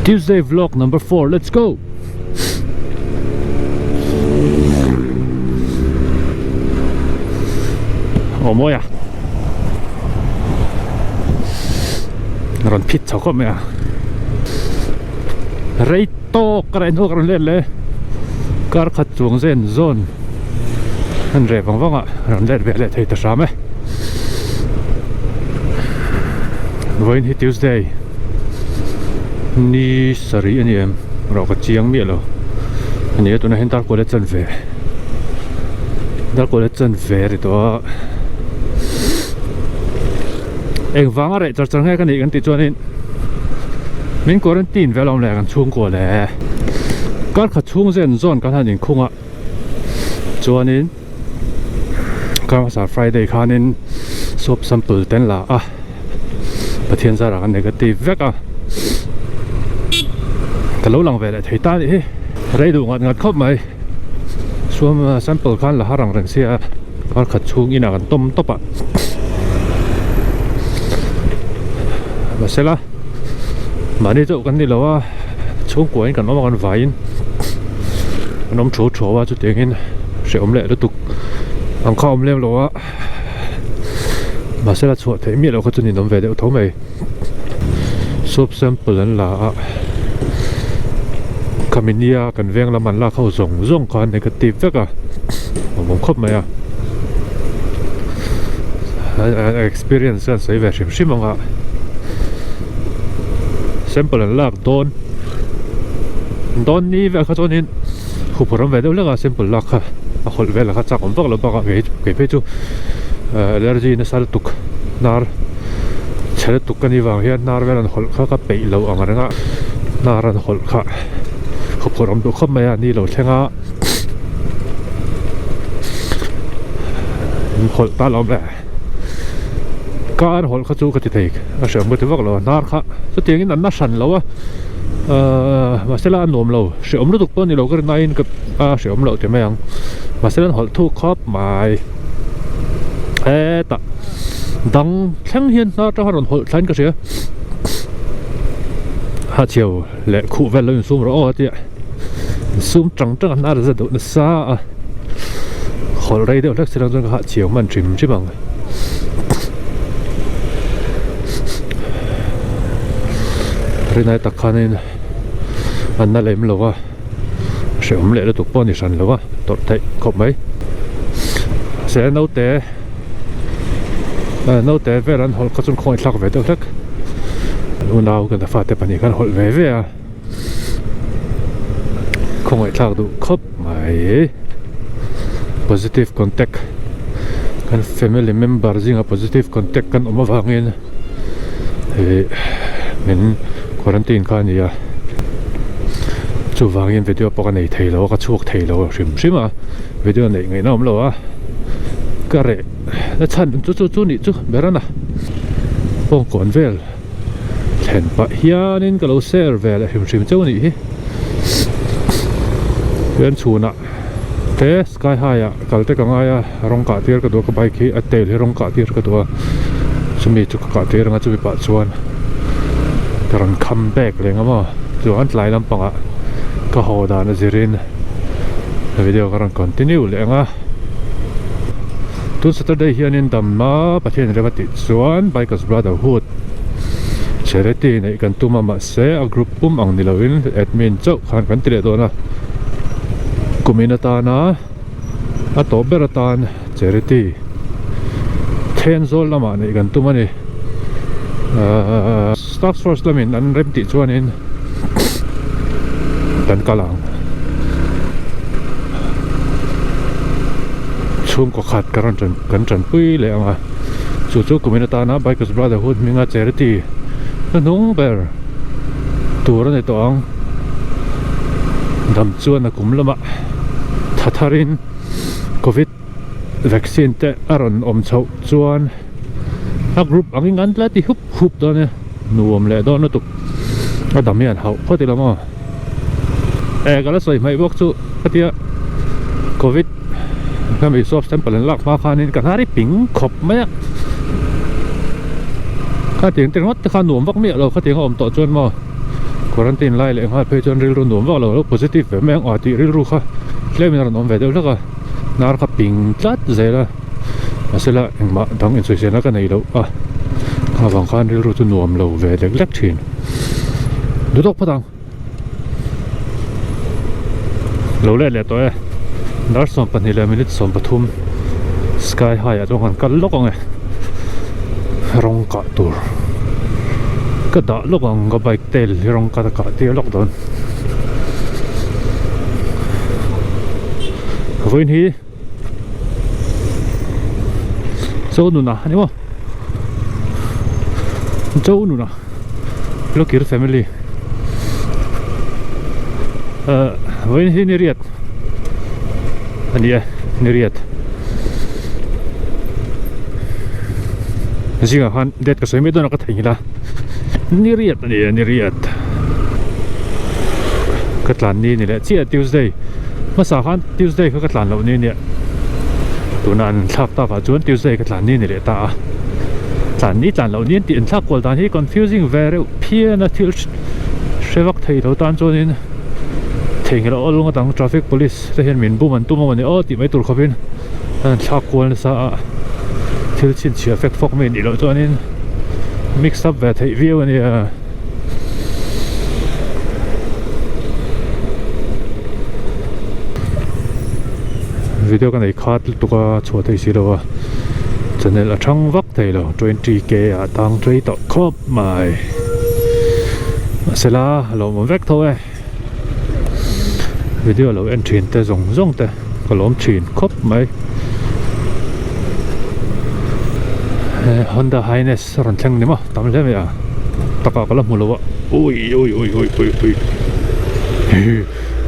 Tuesday vlog number 4. Let's go. Oh moja. Ron pizza kommer jag. Reito karen hokran lelle. Karkat tuang zen zon. Han revang vanga. Ron led velet heita same. Voin hi Tuesday. Ni sari ani em. Ro ka chiang mi lo. Ani tu na hen tar ko le chan ve. Dar ko le chan ve ri to. Eng vang are char char ngai kan ni kan ti chuan in min quarantine velom le kan chung ko le kar kha chung zen zon kan han in khunga chuan in ka sa Friday khanin sop sample ten la a pathian zara kan negative veka kalo lang ve le thei ta ni rei du ngat ngat khop mai suam sample khan la harang rang sia kar kha chung ina kan tom topa Masela mani to kan ni lawa chung ko in kan om kan vain kan om tho wa chu tengin se om le tuk ang kha om le lawa masela chu the mi lo kha chu ni nom ve de tho mai sub sample an la kaminia kan veng la man la khau zong kan negative veka mong khop mai experience kan sai ve shim nga sample an lak don ni ve kha chonin khuparam ve de la sample lak kha a khol ve la kha chak om bak lo bak ke pe chu allergy na sal tuk nar chale tuk kan ni wang hian nar ve an khol kha ka pe lo angara nar an khol kha khuparam du khop mai ni lo thenga khol ta lom leการหอลเขาจูกติดอีกเสียงมือถือว่าเรานาร์ค่ะสุดที่นั้นน่าสั่นแล้วมาเสร็จแล้วนวมเราเสียงมือถูกต้นนี่เราก็นายกับเสียงเราจะไม่ยังมาเสร็จแล้วหอลทุกครอบหมายตะดังแข็งเฮียนน่าจะหอลหอลฉันก็เสียหาเชียวและคู่แวดเราอยู่ซูมเราอ๋อที่ซูมจังน่าจะดูน่าซาหอลไรเดียวเล็กเสียงจนหาเชียวมันจิมใช่บ้างในตะคานินอันนั้นเลยมั้งว่าเสียมเละแล้วถูกป้อนดิฉันหรือว่าตดไทยครบไหมเสียโน้ตแต่เวลาหอลก็จนคอยหลักเวทเล็กอุ่นเอากันแต่ฟาดแต่ปนิกันหอลเวอะคงไอ้หลักดูครบไหม positive contact กัน family member จริงอะ positive contact กันออกมาฟังเงินเหมือนquarantine kan ya chu wangin video pa kan nei theilo ka chuak theilo rim a video nei ngai nom lo a ka re la chan chu ni chu berana pong kon vel thlen pa hianin ka lo share vel rim chu ni hi yen chuna te sky high a kal te ka nga ya rong ka tir ka do ka bike hi a tel hi rong ka tir ka do chumi chu ka tir nga chu pa chuanการคัมแบ็กเลยงั้นมั้งส่วนหลายลำปังอ่ะก็ฮอดานะจิรินวิดีโอการคอนติเนียเลยงั้นทุกสัปดาห์เฮียนินดัมมาประเทศเรวัติส่วนไบคัสบราเดอร์ฮูดเชอร์ตี้ในกันตุมาเซ่กรุ๊ปปุ่มอังนิลวินแอดมินเจ้าขันกันติเลตัวนะกุมินาตานะอัตโตเบรตานเชอร์ตี้เทนโซลละมาในกันตุมานี่Stock Force ละมินอันเริ่มติดชวนเองดันกลางช่วงก็ขาดกันจันปุ้ยเลยอ่ะจู่ๆกูมีนาตานะ Bikers Brotherhood มีงาน charity น้องเบอร์ตัวนั้นในตัวอังดำชวนนะกุมละมะทัทารินโควิดวัคซีนแต่อารมณ์อมเฉาชวนกรุ๊ปอังงั้นแล้วที่ฮุบตอนนี้นวมเลยตอนนั้นตุกก็ดำเมียนเขาพอดีแล้วมั้งก็แล้วใส่ไม่บอกจู่พอดีโควิดก็มีสอบเซมเปิลลักมาคันนี้กันหาได้ปิงขบไหมข้าเตียงแต่ว่าข้าหนุ่มวักเมียเราข้าเตียงอมต่อจนมั้ง โค quarantine lai le ngal phe chon ril ru nom wa lo positive ve meng ati ril ru kha tlem nar nom ve de la ka nar kha ping tlat zela asela engma dang in soise na ka nei lo a kha wang khan ril ru tu nom lo ve lek lek thin du dok patang lo le to e dar som pan hila minute som pathum sky high atong kan kal lokong e rong ka tur ka da lokong ga bike tel rong ka ti lok don voin hi so nu na ni mo so nu na lokir family voin hi ni riat ani ni riat Jika han det ka soi don ka thingila ni riat katlan ni le chia Tuesday masa han Tuesday ka katlan lo ni ne tunan thap ta fa chuan Tuesday katlan ni le ta tlan ni tlan lo ni ti an thak kol dan hi confusing very piana til shewak thei lo tan chuan in thengila olunga tang traffic police te hian min bu man tu mo ne o ti mai tur khopin an thak kol sa til chin chi effect fok men ni lo chuan in mix up ve thei view ani video kan ei khat tuka chhuat thei si lo channel athang vak thei lo 20k atang trade to khop mai sela lo mo vek thôi video lo en thin te zong te ko lom thin khop mai Honda Highness ron thang ni ma tam le ya taka kala mulo oi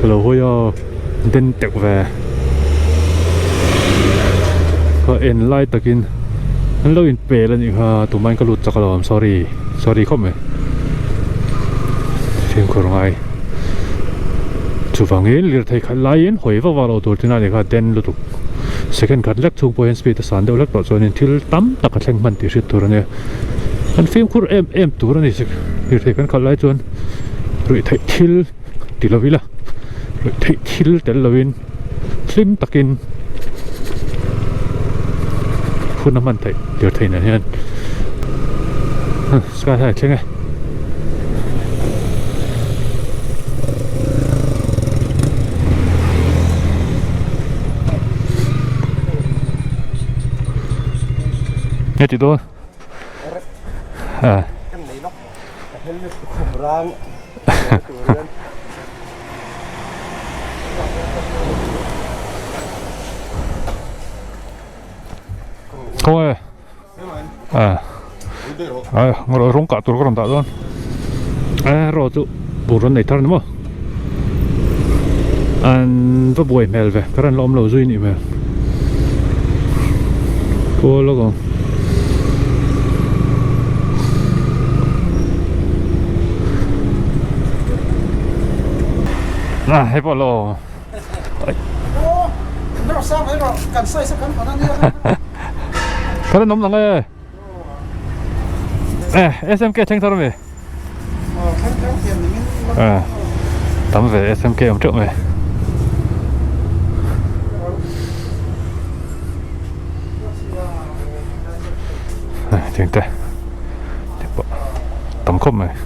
lo hoya den tek ve ko en lai takin an lo in pe la ni ha tu man ka lut chakalom sorry khom me phim khor ngai chu wangin lir thei kha lain hoiwa wa lo tur tina ni kha den lu tu second cut lek chung point speed san de lek to chuan thil tam tak thleng man ti ri tur ne an film khur em tur ani sik lir thei kan khal lai chuan rui thei thil ti lovila rui thei thil tel lovin slim takin phun man thei lir thei na hian sky hai thleng ai nghe chị tôi cái này nó thấy nó khủng rang thôi ngồi rong cả tuổi còn tạ luôn rồi tụ buồn này thằng nữa anh có buổi mèo về cái anh lom lầu duy nhỉ mèo cô lo còn hay bỏ lò nó sao vậy rồi cần xây sắp cắn còn ăn cái nấm lằng SMK tranh sao vậy tắm về SMK ông trượng về chính thế tắm khóm này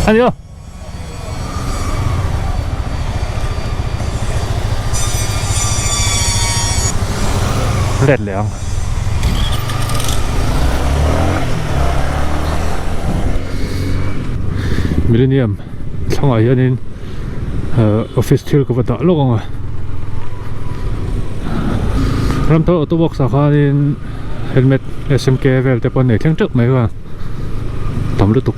anh đi đâu lẹt lẹng Millennium xong rồi nên office tour của vận tải lúc không à làm thôi ô tô box sao nên helmet SMK vềแต่ปนไหนทั้งจึกไหมวะทำรู้ตุก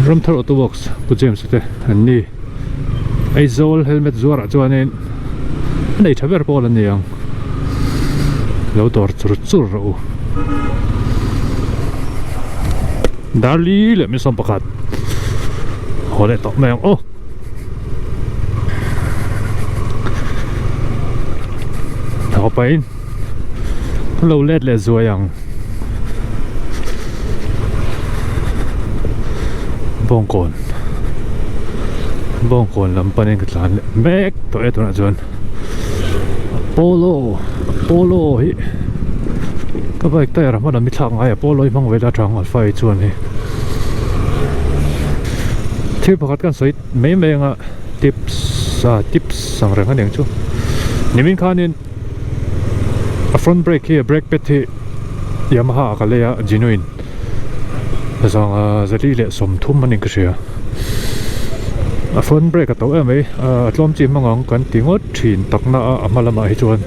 รวมทั้งออโต้บ็อกซ์ปุจเจมส์แต่อันนี้ไอโซลเฮลเมตจัวระจวนนี้อันไหนทับเบอร์บอลนี่ยังแล้วตัวจุดรู้ดาลีเลยไม่สมประกาศโหเลยตกแมงโอ้ เข้าไปเราเล็ดเลยสวยอย่างบ้องโกนลำปันเองก็หลานแม็กตัวตัวน่ะจวนโปโลฮิก็ไปแต่ละมันมีทางไงโปโลมังเวลาทางไฟจวนนี่ที่ประกาศกันสวยไม่เองอ่ะทิปสั่งแรงกันอย่างชั่วนี่มินคานิน front brake here brake pet hi Yamaha ka le genuine sang zali le som thum manin ka sia a front brake ka to mai tlom chi mangong kan tingot thin takna amalama hi chuan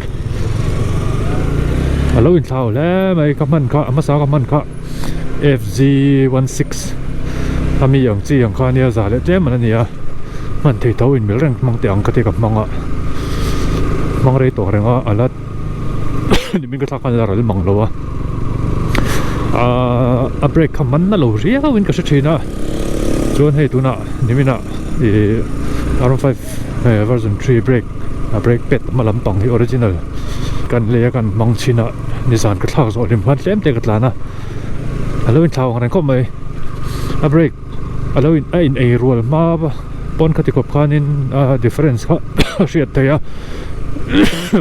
alo in thau le mai ka man ka ama sa ka man ka FZ16 ami yang chi yang kha nia za le tlem an nia man thei to in mil reng mang te ang ka te ka manga mang rei to renga alatนี่มันก็ทักกันอะไรมั่งแล้ววะเบรกคำมันน่ะเราเรียกวินก็ใช่นะจวนให้ตัวน่ะนี่มันน่ะR5 version 3 เบรกเป็ดมาลำปังที่ออริจินัลกันเลยกันมังชินะนิสานก็ทักสอดิมพันเล่มเตกัดลานะแล้ววินเท้าอะไรก็ไม่เบรกแล้ววินไอรัวมาปนคติกบคานินdifference ก็เสียดเทีย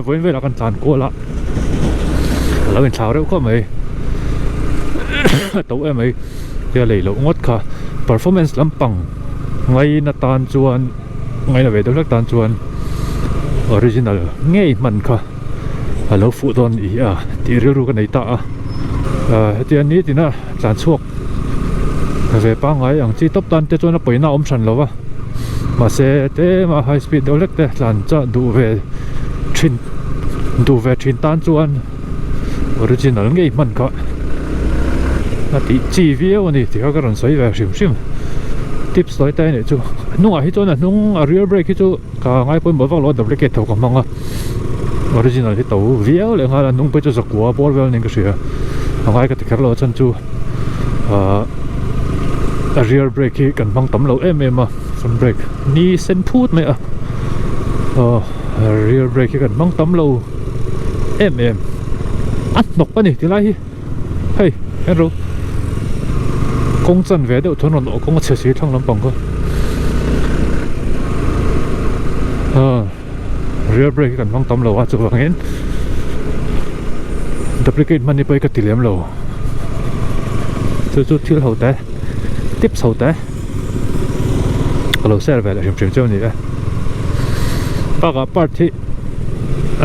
วันเวลากันทานกูละแล้วเป็นชาวเร็วก็ไม่ตัวไม่เดี๋ยวเลยเรางดค่ะ performance ลำปังไงนาตานจวนไงนะเวทเล็กตานจวน original ง่ายมันค่ะแล้วฟูดอนอีที่เรียรู้กันในตาที่อันนี้ที่น่ะจานชวกเวปังไงอย่างที่ตบตันจะจวนไปหน้าอมชันแล้ววะมาเสเตมา high speed เดี๋ยวเล็กแต่จานจะดูเวชินตานจวนoriginal ngay man ka na ti chi view ni ti ka ron soi va sim tips loi tai ne chu nung a hi chu na nung a rear brake hi chu ka ngai pon bo wang lo duplicate tho ka manga original hi to view le nga nung pe chu zakwa bor vel ning ka sia ngai ka ti kar lo chan chu a rear brake hi kan bang tam lo em front brake ni sen phut me rear brake hi kan bang tam lo em nọc pa ni ti lai hi hey ero kong chan ve de thon no kong che si thang lam pang ko rear brake kan bang tam lo wa chu wangin duplicate mani pai ka tilem lo chu thil ho ta tips ho ta lo ser ve la chim chim ni pa ga part hi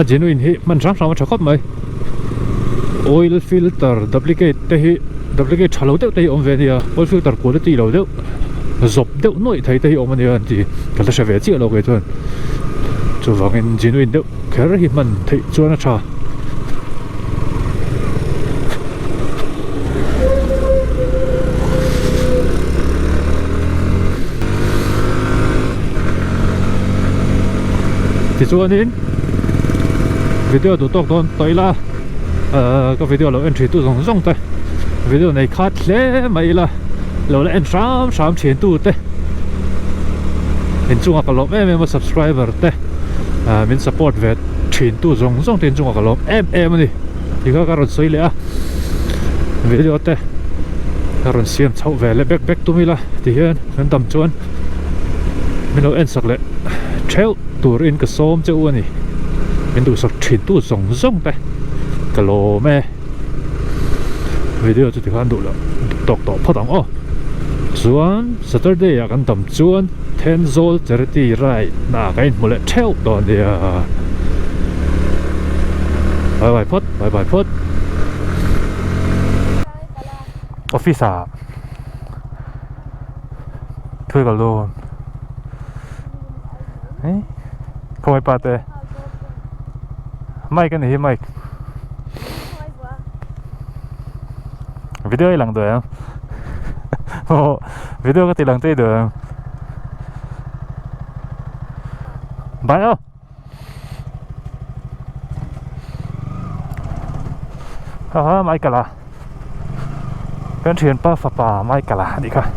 genuine hi man sang sang cha khop mai oil filter duplicate te hi duplicate chalo te te om ve nia oil filter quality lo deu zop deu noi thai te hi om ania ti ka ta ve chi lo ke chuan chu wangin genuine deu kher hi man thei chuan a tha ti chuanin video tu tok don toila có video là entry tu rong te video này khát lẽ mày là lâu là em chiến tu te mình chung à lộp em mà subscriber te mình support về chiến tu rong tiền chung à lộp em đi thì có cái rồi lẽ video te cái rồi xem sau về lại back tu mi là thì hiện mình tầm chuan mình lâu em sạc lẽ treo tu in cái xóm chứ uan đi mình tu sạc chiến tu rong te cái lô mẹ video cho thì khán đủ là đọc phát động chuan Saturday à kan tầm chuan 10 zol charity rai na cái một lệ treo đòn đi bye phốt office thuê cả luôn ấy không ai pate mai cái này mai video lang được không? Video có thể lang tê được bye mai cả là bên truyền pa phà mai cả là đi cả